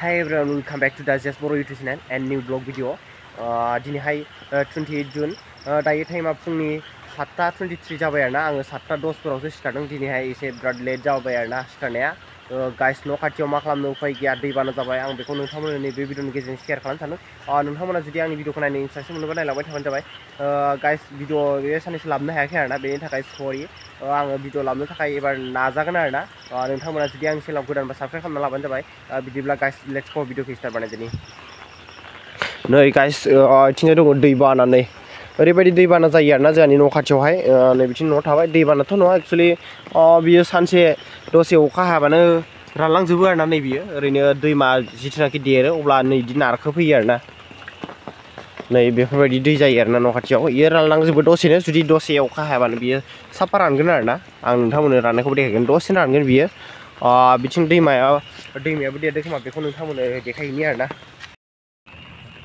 Hi everyone, welcome back to the Just Boro YouTube channel and new vlog video. दिनैहाय 28 जुन दायो टाइमा फुंनि 7:23 जाबाय आरोना आङो 7:10फोरावसो सिखारदों दिनैहाय एसे बिराद लेट जाबाय आरोना सिखारनाया गाइस न' खाथियाव मा खालामनो उफाय गैया दैबाना जाबाय आं बेखौ नोंथांमोननो नैबे भिडिअनि गेजेरजों शेयार खालामनो सानदों नोंथांमोना जुदि आंनि भिडिअखौ नायनो इन्ट्रेस्ट मोनोबा नायलांबाय थाबानो जाबाय गाइस भिडिअ बे साननैसो लाबोनो हायाखै आरोना बेनि थाखाय सरि आङो भिडिअ लाबोनो थाखाय एबार नाजागोन आरोना नोंथांमोना जुदि आंनि चेनेलाव गोदानबा साबस्क्राइब खालामना लाबानो जाबाय बिदिब्ला गाइस लेट्स गो भिडिअखौ स्टार्ट बानायदिनि नै गाइस इथिंजाय दङ दैबाना नै ओरैबायदि दैबाना जायो आरोना जोंहानि न' खाथियावहाय नै बिथिं न'आव थाबाय दैबानाथ' नङा एक्चुअलि बियो सानसे दसे अखा हाबानो रानलांजोबो आरोना नै बियो ओरैनो दैमा जिथुनाखि देरो अब्ला नै बिदि नारखोफैयो आरोना नै बेफोरबायदि दै जायो आरोना न' खाथियाव इयो रानलांजोबो दसेनो जुदि दसे अखा हायाबानो बियो साफा रानगोन आरोना आं नोंथांमोननो राननायखौबो देखायगोन दसेनो रानगोन बियो बिथिं दैमायाबो देरदों खोमा बेखौ नोंथांमोननो देखायहैनि आरोना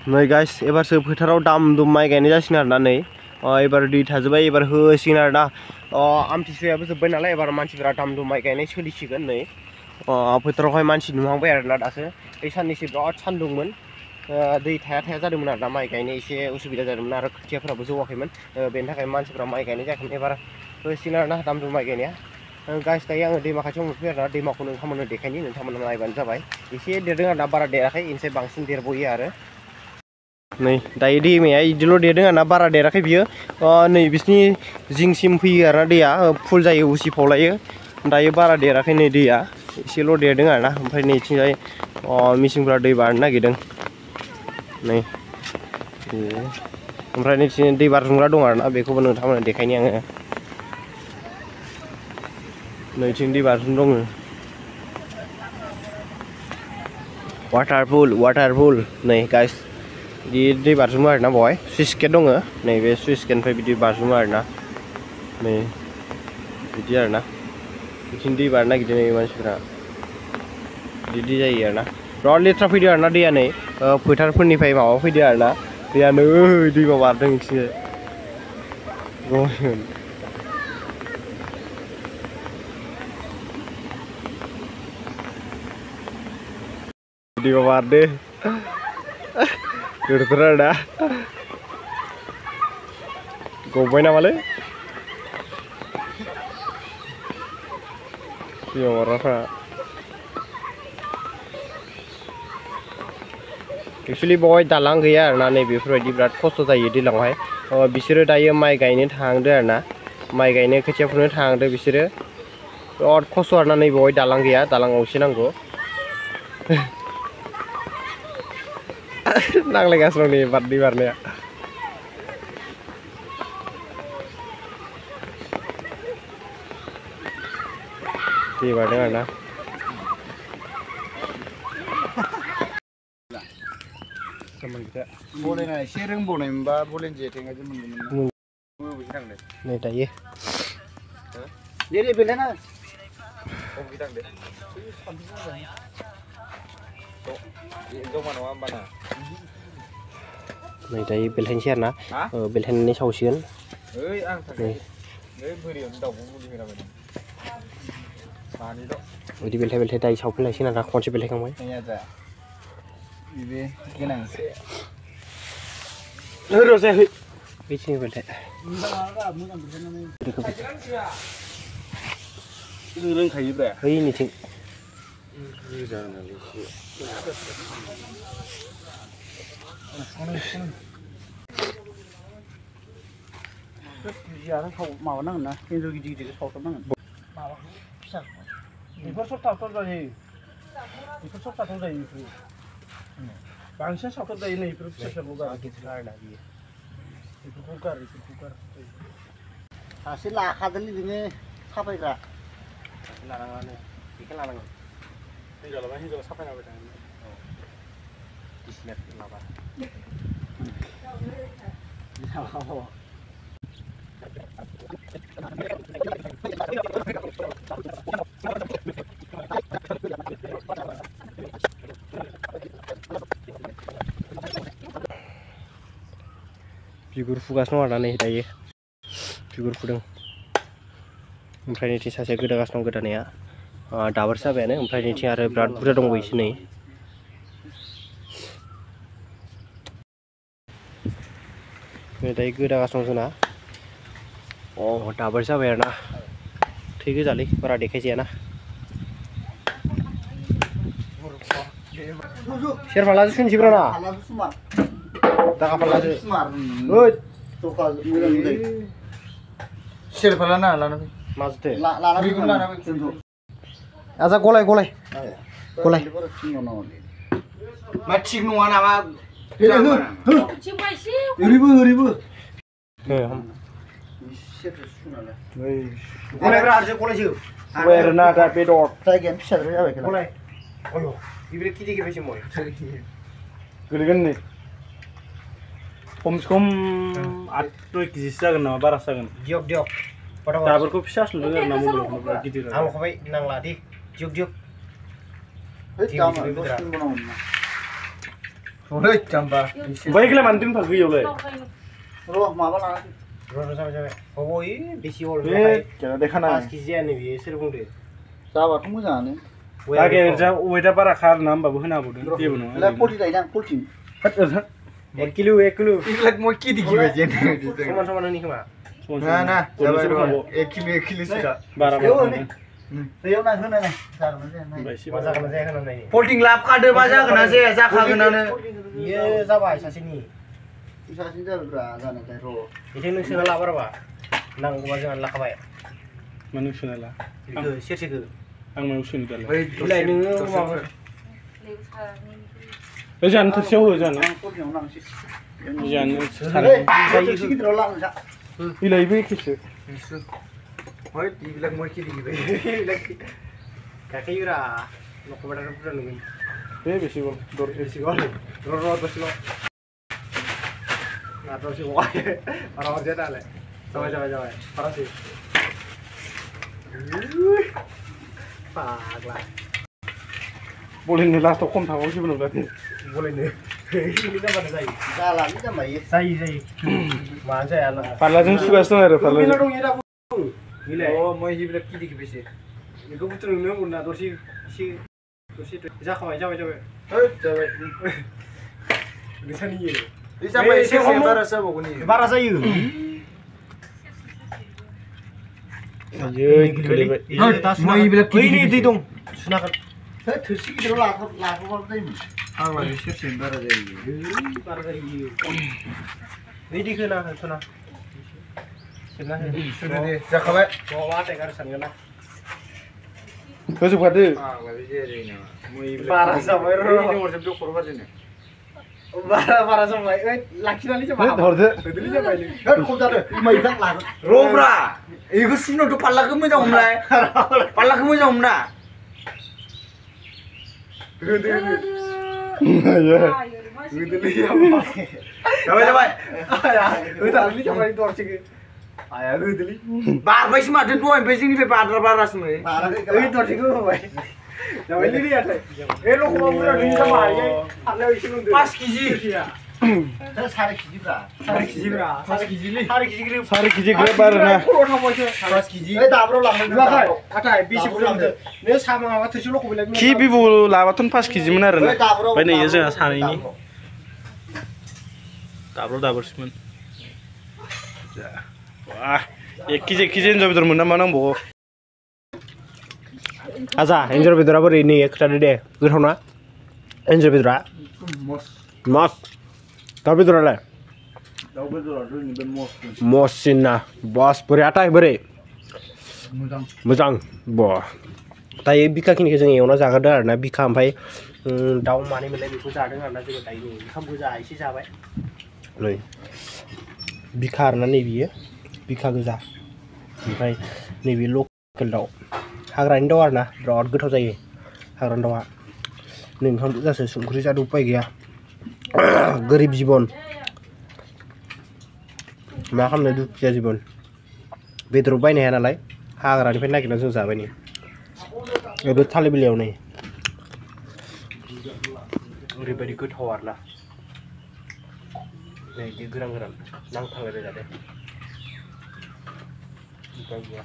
नै गाइस एबारसो फोथाराव दाम दुम माइ गायनाय जासिगोन आरोना नै एबार दै थाजोब्बाय एबार होसिगोन आरोना आमथिसुवायाबो जोब्बाय नालाय एबार मानसिफोरा दाम दुम माइ गायनाय सोलिसिगोन नै फोथारावहाय मानसि नुहांबाय आरोना दासो बे साननैसो बिराद सान्दुंमोन दै थाया जादोंमोन आरोना माइ गायनो एसे उसुबिदा जादोंमोन आरो खोथियाफोराबो जौवाखैमोन बेनि थाखाय मानसिफोरा माइ गायनाय जायाखैमोन एबार होसिगोन आरोना दाम दुम माइ गायनाया गाइस दायो आङो दैमा खाथियाव मोनफैबाय आरोना दैमाखौ नोंथांमोननो देखायनि नोंथांमोननो नायबानो जाबाय एसे देरदों आरोना बारा देराखै इनिफ्राय बांसिन देरबोयो आरो नै दायो दैमाया इदिल' देरदों आरोना बारा देराखै बियो नै बिसिनि जिंसिम फैयो आरोना दैया फुल जायो उसिफावलायो दायो बारा देराखै नै दैया एसेल' देरदों आरोना ओमफ्राय नैथिंजाय मेसिनफ्रा दै बारनो नागिरदों नै ओमफ्राय नैथिं दै बारजुमग्रा दं आरोना बेखौबो नोंथांमोननो देखायनि आङो नैथिं दै बारजुम दङ वाटारफुल नै गाइस बिदि दै बारजुमो आरोना बेवहाय सुइस गेट दङ नैबे सुइस गेटनिफ्राय बिदि बारजुमो आरोना नै बिदि आरोना बिथिं दै बारनो नागिरदों नै मानसिफ्रा बिदि जायो आरोना बिराद लेथ्रा फैदों आरोना दैया नै फोथारफोरनिफ्राय माबा फैदों आरोना दैया नै दैमा बारदों बिथिंजाय दैमा बारदों गोदोर आरोना गबाय नामालै दैमा बारग्राफ्रा एक्चुअलि बेवहाय दालां गैया आरोना नै बेफोरबायदि बिराद खस्थ' जायो दैज्लाङावहाय बिसोरो दायो माइ गायनो थांदों आरोना माइ गायनो खोथिया फुनो थांदों बिसोरो बिराद खस्थ' आरोना नै बेवहाय दालां गैया दालां गंसे नांगौ नांलायगासिनो दं नै दै बारनाया दै बारदों आरोना बलायना एसे रोंबावनायमोनबा बलायनो जेथेंगाजों मोनगौमोन नै दायो दे बेलायना नै दायो बेलथायनोसै आरोना बेलथायनानै सावसिगोन बिदि बेलथाय दायो सावफिनलायसिगोन आरोना खनसे बेलथायखांबाय बेथिं बेलथाय रोंखायोब्रा बैनिथिं माबानांगोन ना एन्जर गिदिर गिदिर सावथारनांगोन बेफोर सब थावथाव जायो बेफोर सब थावथाव जायो बेफोर बांसिन सावथाव जायो नै बेफोर फिसा फिसाखौ गार आरोना बियो बेफोरखौ गार सासे लाखादोंलै बिदिनो थाबायग्रा लानाङानो बेखौ लानांगोन हिनजावला साफायना होबाय थागोन डिसलेट माबा बिगुर फुगासिनो दं आरोना नै दायो बिगुर फुदों ओमफ्राय नैथिं सासे गोदागासिनो दं गोदानाया दाबोर जाबायानो ओमफ्राय नैथिं आरो बिराद बुरजा दंबावोसो नै दायो गोदागासिनो जोंना दाबो जाबाय आरोना थै गोजालै बारा देखायजायाना सेरफालासो सुनसैब्रा ना दागा फालासो ओइ सेरफाला ना लाना माजोथो लाना आजा गलाय मा थिग नङा नामा ओरैबो गलायब्रा आरो गलायसो आरोना दा बेदर जायगायानो फिसाद्राय जाबाय गलाय अयो बिब्रे किदि केबेसे मय गोलैगोन नै खमसे खम 8-9 केजिसो जागोन नामा बारासो जागोन दियक दाबोरखौ फिसा सुनदों आरो ना मबाइलाव गिदिर आं लखबाय नांला दि दियक जाम्बा ओमफ्राय एखलाय मानो दोनफा गैयावलाय र' माबा लाना जाबाय ओइ बेसे हल देखाना 5 केजियानो बियो सोर बुंदो जाबाथ' मोजाङानो जा वेटआ बारा खार ना होमबाबो होना होदों जेबो नङा ला पल्टि लायदां पल्टि 1 किलो इलाक मय किदि किबायजे समान होनि खोमा ना जाबाय 1 किलो सिदा बारा दैयाव ना होनाय ना जागोन मा जागोन ना जाया होननानै पल्टिं लाबखादो मा जागोन ना जाया जाखागोनानो बियो जाबाय सासेनि सासेनि जाबायब्रा जानायखाय र' बिथिं नों सोना लाबारबा नांगौबा जोंहा लाखाबाय मानो सोनाला बेखौ सेरसेखौ आं मायाव सोनो दालाय बिलाय नोङो माबा ओइ जानो थोरसियाव हो जानो पल्टिंआव लांसै जानो थोरसि गिदिराव लांसै बिलायबो एखेसो ओइ इलाक मय किदि किबाय गाखोयोरा नखबादार बुरजा नुगोन बे बेसे गल दर बेसे गल र' दसेल' नाथ'से गय बारा हरजाया दालाय जाबाय बारासै फाग्ला बलिनो लास्टआव खम थाबाव जेबो नंला दे बलायनो इनि जाबानो जायो जालालै जामायो जायो मानो जाया फारलाजों सुगासिनो दं आरो फारलाजों दं इरा मिलाय अ मय हिब्ला किदि किबायसे बेखौ बुथुमनो नांगौ ना दसे जाखाबाय जाबाय ओइ जाबाय नोंसानि बे जाबाय एसे बारा जाबावगोन बारा जायो गोलैबाय मय हिब्ला किदि दै दं सुनागोन थोरसि गिदिराव लाफाबाबो जायोमोन आंलाय सेरसेनि बारा जायो बारा जायो दै दैखौ ना सुना सुदो दे जाखाबाय नङाबा आटाय गार सानगोन ना होजोबखादो आंलाय जायो नामा बारा जाबाय र' जों खर' गारजेनो बारा जाबाय ओइ लाखिनानै जाबाय हरदो गोदोनि जाबाय खम जादो मैगं लागोन र'ब्रा एखौ सुनोथ' पाल्लाखौ मोजां हमलाय पाल्लाखौ मोजां हमना जाबाय बारबायसो माथो दहायनिफ्राय जोंनिफ्राय बारासो मोनो होबाय जाबाय लिरियाथाय ए लखमा बुरजा दै जाबाय फाल्लायाव एसे मोनदो 5 केजि सारे केजिब्रा 5 केजि ग्रेब आरो ना 5 केजि ए दाब्राव लांबाय आटाय बेसे बुरजा मोनदो नो सामा माबा थोरसि लखबाय खि बिबु लाबाथ' 5 केजिमोन आरो ना ओमफ्राय नै जोंहा सानैनि दाबरसोमोन 1 केजि एन्जर बेदर मोनना मा नांबावगौ आजा एन्जर बेदरा बोरै नै खोथादो दे गोथावना एन्जर बेदरा मस दाउ बेदरालाय मससिना बस बोरै आटाय बोरै मोजां दायो बिखाखिनिखौ जों एवना जाग्रोदों आरोना बिखा ओमफ्राय दाउ मानै मोननाय बेखौ जादों आरोना जोङो दायो नै ओंखाम गोजा एसे जाबाय नै बिखा आरोना नै बियो बिखा गोजा ओमफ्राय नैबे लकेल दाउ हाग्रानि दाउ आरोना बिराद गोथाव जायो हाग्रानि दाउआ नै ओंखाम गोजासो संख्रि जादों उपाय गैया गोरिब जिबन मा खालामनो दुखिया जिबन बेदर बायनो हाया नालाय हाग्रानिफ्राय नागिरना जों जाबाय नै बे थालिर बिलाइयाव नै ओरैबायदि गोथाव आरोना नै बिदि गोरान नांथांलाय रोजादे उपाय गैया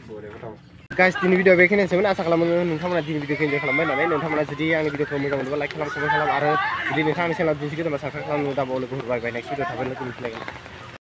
बरिया गोथाव गाइस दिनै भिडिअ बेखिनियानोसैमोन आसा खालामो नोंथांमोना दिनै भिडिअखौ इन्जय खालामबाय होननानै नोंथांमोना जुदि आंनि भिडिअखौ मोजां मोनोबा लाइक खालाम कमेन्ट खालाम आरो जुदि नोंथाङा आंनि चेनेलाव दिन्थि गोदान साबसक्राइब खालामनो दाबाव लोगो हरबाय नेक्स्ट भिडिअ थाबै लोगो मोनफिनलायगोन